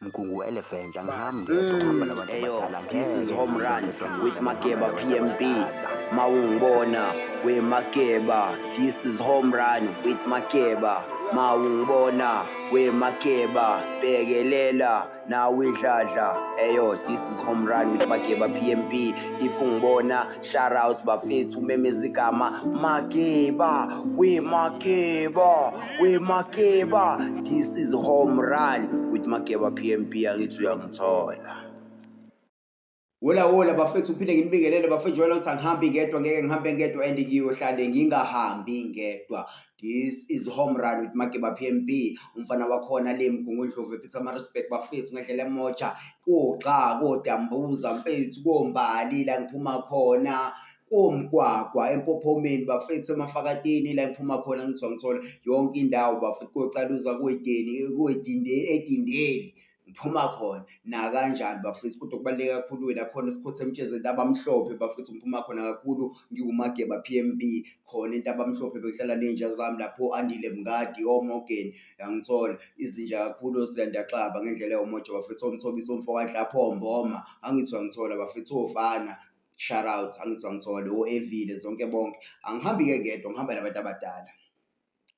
Mgungu Elephant angihambi ngedwa ngihamba nabantu abadala This is ngeke Home ngihambe Run ngedwa with ngize ngihambe Makeba nabantu PMB. abadala. Mawungibona we Makeba. This is Home Run with Makeba. Mawungibona we Makeba. Bekelela nawe idladla. Eyo, this is Home Run with Makeba PMB. If ungibona shout outs bafethu umemeza igama Makeba we Makeba we Makeba. This is Home Run with Makeba PMB. Angithi uyangithola. Wola bafethu uphinde nginibingelele bafethu jwayele ukuthi angihambi ngedwa ngeke ngihambe ngedwa and ngiyohlale ngingahambi ngedwa. This is Home Run with Makeba PMB. Umfana wakhona le Mgungu Ndlovu ephethe ama-respect bafethu ngendlela emoja kogxa kodambuza mfethu kombali la ngiphuma khona komgwagwa empophomeni bafethu emafakatini la ngiphuma khona ngithi wangithola yonke indawo bafethu kocaluza edindeli ngiphuma khona na kanjani bafethu kodwa kubaluleke kakhulu la khona sikhothe emtshezeni abamhlophe bafethu ngiphuma khona kakhulu ngiwuMakeba PMB khona into abamhlophe behlala nenja zami lapho Andile Mngadi oMorgan yangithola izinja kakhulu siyandaxaba ngendlela yomoja bafethu omthobisa omfoka lapho mboma angithi wangithola bafethu ofana shout out angithi wangithola oEvile zonke bonke angihambi ke ngedwa ngihamba nabantu abadala.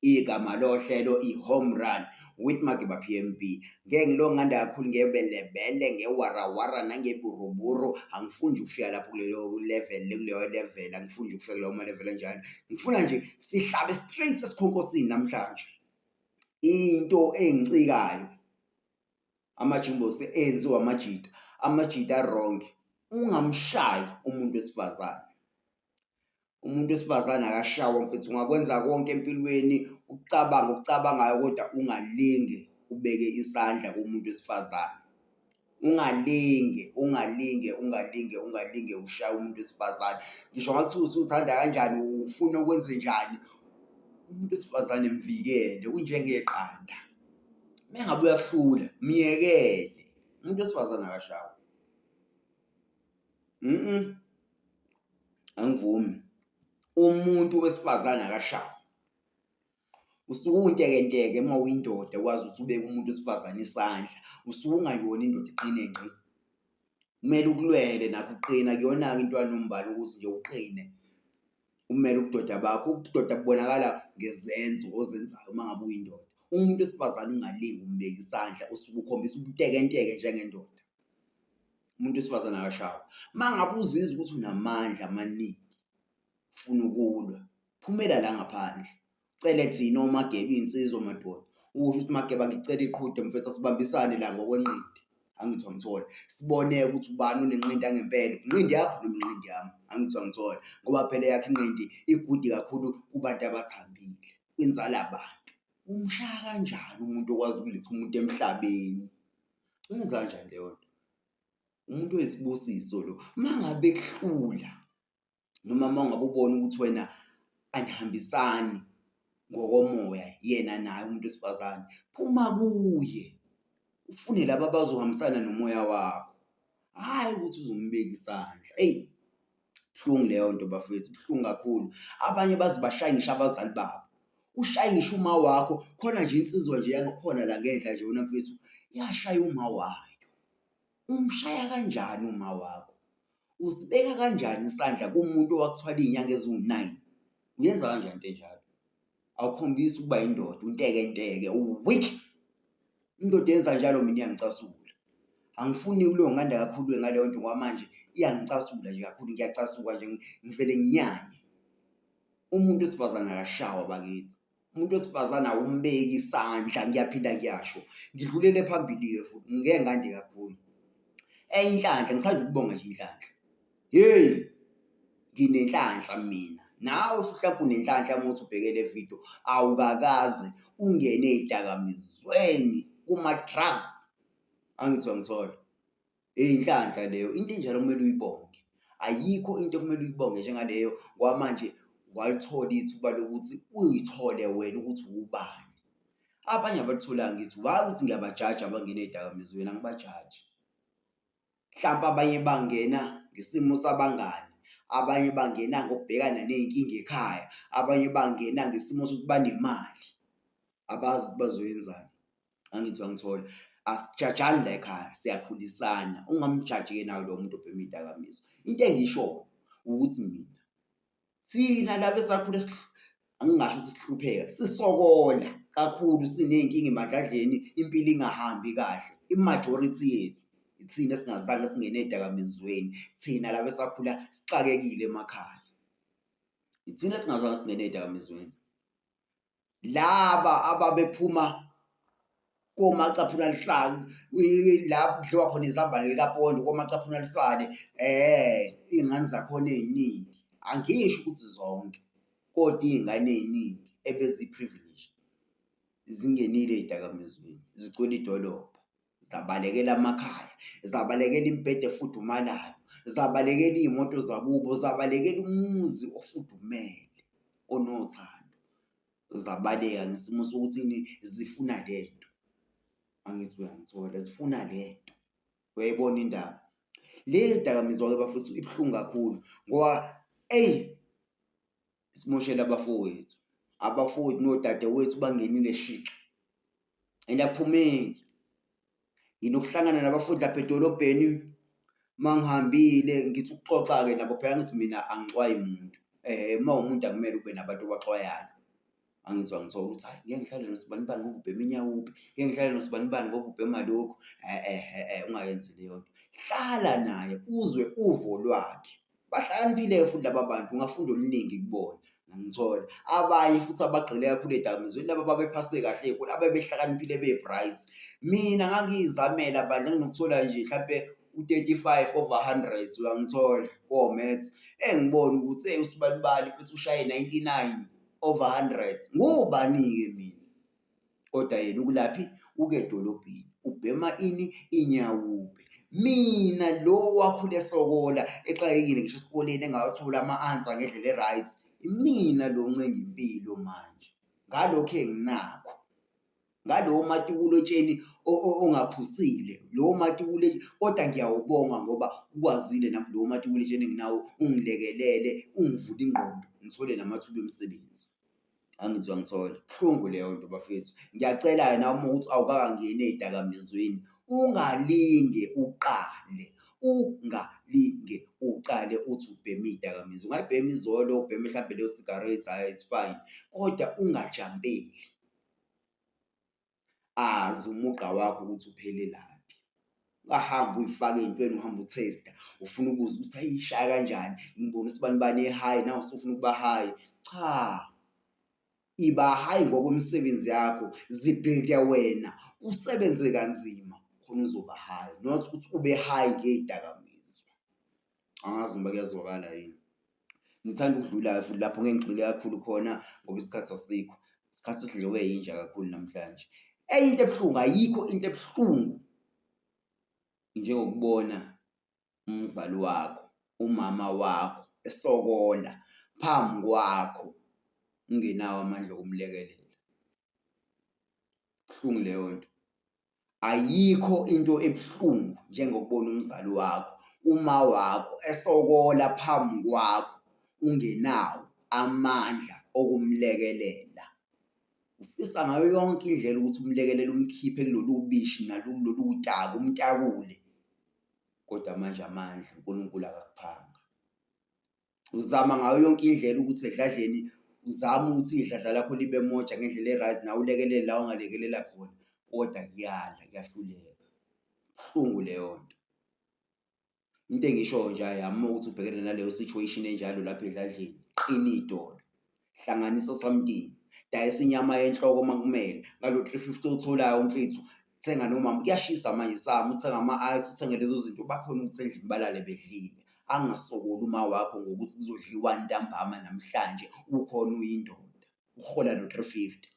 Igama lohlelo i-Home Run with Makeba PMB. Ngeke ngilonganda kakhulu ngebelebele ngewarawara nangeburuburu angifuni ukufika lapho kuleyo level angifuni ukufika kuleyo level enjalo. Ngifuna nje sihlabe straight esikhonkosini namhlanje. Into engicikayo amajimbosi enziwa amajita wrong. Ungamshayi umuntu wesifazane. Umuntu wesifazane akashawa mfethu ungakwenza konke empilweni ukucabangayo kodwa ungalinge ubeke isandla kumuntu wesifazane. Ungalinge ushaya umuntu wesifazane. Ngisho ngathi usuthanda kanjani ufuna ukwenze njani umuntu wesifazane mvikele unjengeqanda. Mengabe uyahlula miyekele umuntu wesifazane akashawa. Angivumi. Umuntu wesifazane akashawa. Usuke untekenteke uma uyindoda kwazi ukuthi ubeke umuntu wesifazane isandla. Usuke ungayona indoda iqine ngqi. Kumele ukulwele nakho uqina kuyona into anombani ukuthi nje uqine. Umele ubudoda bakho ubudoda bubonakala ngezenzo ozenzayo uma ngabe uyindoda. Umuntu wesifazane ungalingi umbeka isandla usuke ukhombisa ubutekenteke njengendoda. Umuntu wesifazane akashawa. Mangabe uzizwa ukuthi unamandla amaningi ufuna ukulwa phumela la ngaphandle cele thina oMageba insizwa madoda usho ukuthi Mageba ngicela iqhude mfethu sibambisane la ngokwenqindi angithi wangithola sibone ukuthi ubani unenqindi angempela inqindi yakho noma inqindi yami angithi wangithola ngoba phela yakhe inqindi igudi kakhulu kubantu abathambile kwinzala abantu umshaya kanjani umuntu okwazi ukuletha umuntu emhlabeni wenza kanjani leyo nto umuntu wesibusiso lo mangabe kuhlula noma mangabe ubona ukuthi wena anihambisani ngokomoya yena naye umuntu wesifazane phuma kuye ufune laba abazohambisana nomoya wakho hayi ukuthi uzombeka isandla buhlungu leyo nto bafethu buhlungu kakhulu abanye bazibashaya ngisho abazali babo ushaye ngisho uma wakho khona nje insizwa nje yakhona la ngendla nje wena mfethu yashaya uma wayo umshaya kanjani uma wakho usibeka kanjani isandla kumuntu owakuthwala izinyanga eziwu9 uyenza kanjani into enjalo awukhombisi ukuba indoda untekenteke uweak indoda yenza njalo mina iyangicasula angifuni ukulonganda kakhulu ngaleyo nto ngoba manje iyangicasula nje kakhulu ngiyacasuka nje ngivele nginyanye umuntu wesifazane akashawa bakithi umuntu wesifazane awumbeki isandla ngiyaphinda ngiyasho ngidlulele phambili futhi ngeke ngande kakhulu inhlanhla ngithanda ukubonga nje inhlanhla nginenhlanhla mina nawe mhlawumbe unenhlanhla uma uthi ubhekele video awukakaze ungene ezidakamizweni kuma-drugs angithi wangithola inhlanhla leyo into enjalo kumele uyibonge ayikho into kumele uyibonge njengaleyo ngoba manje walithola ithuba lokuthi uyithole wena ukuthi ubani abanye abalitholanga ithuba hayi ukuthi ngiyabajaja abangena ezidakamizweni angibajaji mhlawumbe abanye bangena ngesimo sabangani abanye bangena ngokubhekana nezinkinga ekhaya abanye bangena ngesimo sokuthi banemali abazi ukuthi bazoyenzani angithi wangithola asijajani la ekhaya, siyakhulisana. Ungamjaji-ke nawe lo muntu obhema iy'dakamizwa. Into engisho ukuthi mina thina laba esakhula angingasho ukuthi sihlupheka, sisokola kakhulu, siney'nkinga emadladleni, impilo ingahambi kahle. I-majority yethu ithina esingazange singene ey'dakamizweni, thina laba esakhula sixakekile emakhaya. Ithina esingazange singene ey'dakamizweni. Laba ababephuma koMacaphunalisane la kudliwa khona izambane likapondo koMacaphunalisane, iy'ngane zakhona ey'ningi, angisho ukuthi zonke, kodwa iy'ngane ey'ningi ebeziyi-privilege zingenile ey'dakamizweni, zigcwele idolobha, zabalekela amakhaya, zabalekela imibhede efudumalayo, zabalekela iy'moto zakubo, zabalekela umuzi ofudumele onothando, zabaleka ngesimo sokuthini zifuna lento. Angithi uyangithola, zifuna lento. Uyayibona indaba? Le dakamizwa-ke bafowethu ibuhlungu kakhulu ngoba isimoshela abafowethu. Abafowethu nodadewethu bangenile shixa and akuphumeki. Nginokuhlangana nabafundi lapha edolobheni mangihambile ngithi ukuxoxa-ke nabo, phela ngithi mina angixwayi muntu. Uma umuntu akumele ube nabantu obaxwayayo. Angizwa ngithola ukuthi hayi ngeke ngihlale nosibanibani ngoba ubhema inyawubi, ngeke ngihlale nosibanibani ngoba ubhema lokhu. Ungayenzi leyo nto. Hlala naye uzwe uvo lwakhe. Bahlakaniphile futhi laba bantu, ungafunda oluningi kubona. Ngangithola abanye futhi abagxile kakhulu ey'dakamizweni, laba ababephase kahle ey'koleni, ababehlakaniphile be-bright. Mina ngangiy'zamela bandla nginokuthola nje mhlampe u-35 over 100, uyangithola ko-maths, engibona ukuthi usibanibani futhi ushaye 99 over 100. Ngubani-ke mina? Kodwa yena ukulaphi? Ukedolobheni, ubhema ini? Inyawube. Mina lo wakhula esokola, exakekile ngisho esikoleni engawatholi ama-answer ngendlela e-right, imina lo oncenga impilo manje. Ngalokhu enginakho, ngalowo matikuletsheni ongaphusile, lowo matikuletsheni, kodwa ngiyawubonga ngoba ukwazile nami lowo matikuletsheni enginawo ungilekelele, ungivule ingqondo, ngithole namathuba emisebenzi. Angizwa ngithola. Buhlungu leyo nto bafethu. Ngiyacela-ke nawe uma ukuthi awukakangeni ey'dakamizweni, ungalinge uqale. Ungalinge uqale uthi ubhema iy'dakamizwa. Ungayibhema izolo, ubheme mhlampe leyo cigarette, hhayi it's fine, kodwa ungajampeli. Azi umugqa wakho ukuthi uphelelaphi. Ungahambi uy'fake ey'ntweni, uhambe uthesta, ufuna ukuzwa ukuthi hayi ishaya kanjani, ngibone usibanibani e-high, nawe usufuna ukuba high. Cha, iba high ngokwemisebenzi yakho, zibhilde wena, usebenze kanzima khona uzoba high, not ukuthi ube high ngey'dakamizwa. Angazi noma kuyazwakala yini. Ngithanda ukudlula futhi lapho ngeke ngigxile kakhulu khona ngoba isikhathi asikho. Isikhathi sidliwe yinja kakhulu namhlanje. Enye into ebuhlungu, ayikho into ebuhlungu njengokubona umzali wakho, umama wakho esokola phambi kwakho ungenawo amandla okumlekelela. Buhlungu leyo nto. Ayikho into ebuhlungu njengokubona umzali wakho, uma wakho esokola phambi kwakho ungenawo amandla okumlekelela. Ufisa ngayo yonke indlela ukuthi umlekelele, umkhiphe kulolu bishi nalolu taka, umtakule. Kodwa manje amandla uNkulunkulu akakuphanga. Uzama ngayo yonke indlela ukuthi edladleni, uzama ukuthi idladla lakho libe moja ngendlela e-right, nawe ulekelele la ongalekelela khona, kodwa kuyahluleka. Buhlungu leyo nto. Into engishoyo nje uma ukuthi ubhekene naleyo situation enjalo lapha edladleni, qina idolo, hlanganisa something, dayisa inyama yenhloko uma kumele. Ngalo 350 otholayo mfethu, thenga noma kuyashisa manje, zama uthenga ama-ice, uthenge lezo zinto, bakhona ukuthi endlini balale bedlile. Angasokoli uma wakho ngokuthi kuzodliwa ntambama namhlanje, ukhona uyindoda, uhola no-350.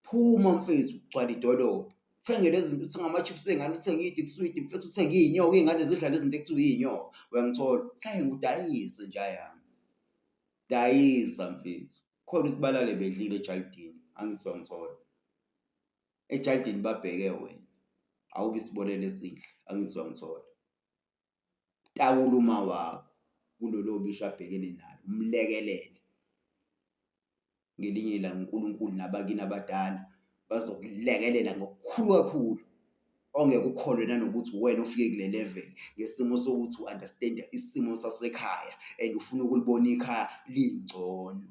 Phuma mfethu, ugcwala idolobha, uthenge lezi zinto, uthenge ama-chips ey'ngane, uthenge iy'dikiswidi mfethu, uthenge iy'nyoka, iy'ngane zidla lezi zinto ekuthiwa iy'nyoka, uyangithola. Uthenge udayise njayami, dayisa mfethu, khona ukuthi balale bedlile ejardini. Angithi uyangithola. Ejardini babheke wena, awubi isibonelo esihle. Angithi uyangithola. Takula uma wakho kulolo bishi abhekene nalo, umlekelele. Ngelinye ilanga uNkulunkulu nabakini abadala bazokulekelela ngokukhulu kakhulu. ongeke ukholwe nanokuthi wena ufike kule level ngesimo sokuthi u-understand isimo sasekhaya and ufuna ukulibona ikhaya lingcono.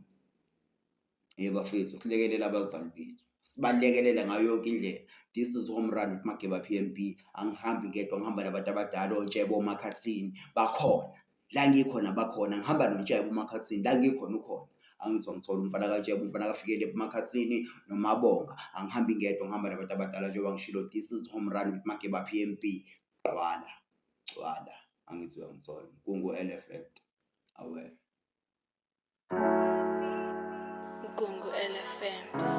Bafethu silekelela abazali bethu, sibalekelela ngayo yonke indlela. This is Home Run with Makeba PMB. Angihambi ngedwa, ngihamba nabantu abadala, oNtshebo, oMakhathini bakhona. La ngikhona bakhona, ngihamba noNtshebo uMakhathini, la ngikhona ukhona. Angithi wangithola umfana kaNtshebo, umfana kaFikile eMakhathini noMabonga. Angihambi ngedwa, ngihamba nabantu abadala njengoba ngishilo. This is Home Run with Makeba PMB. Gcwala. Angithi uyangithola. Kungu-Elephant. Awe. Gungu Elephant.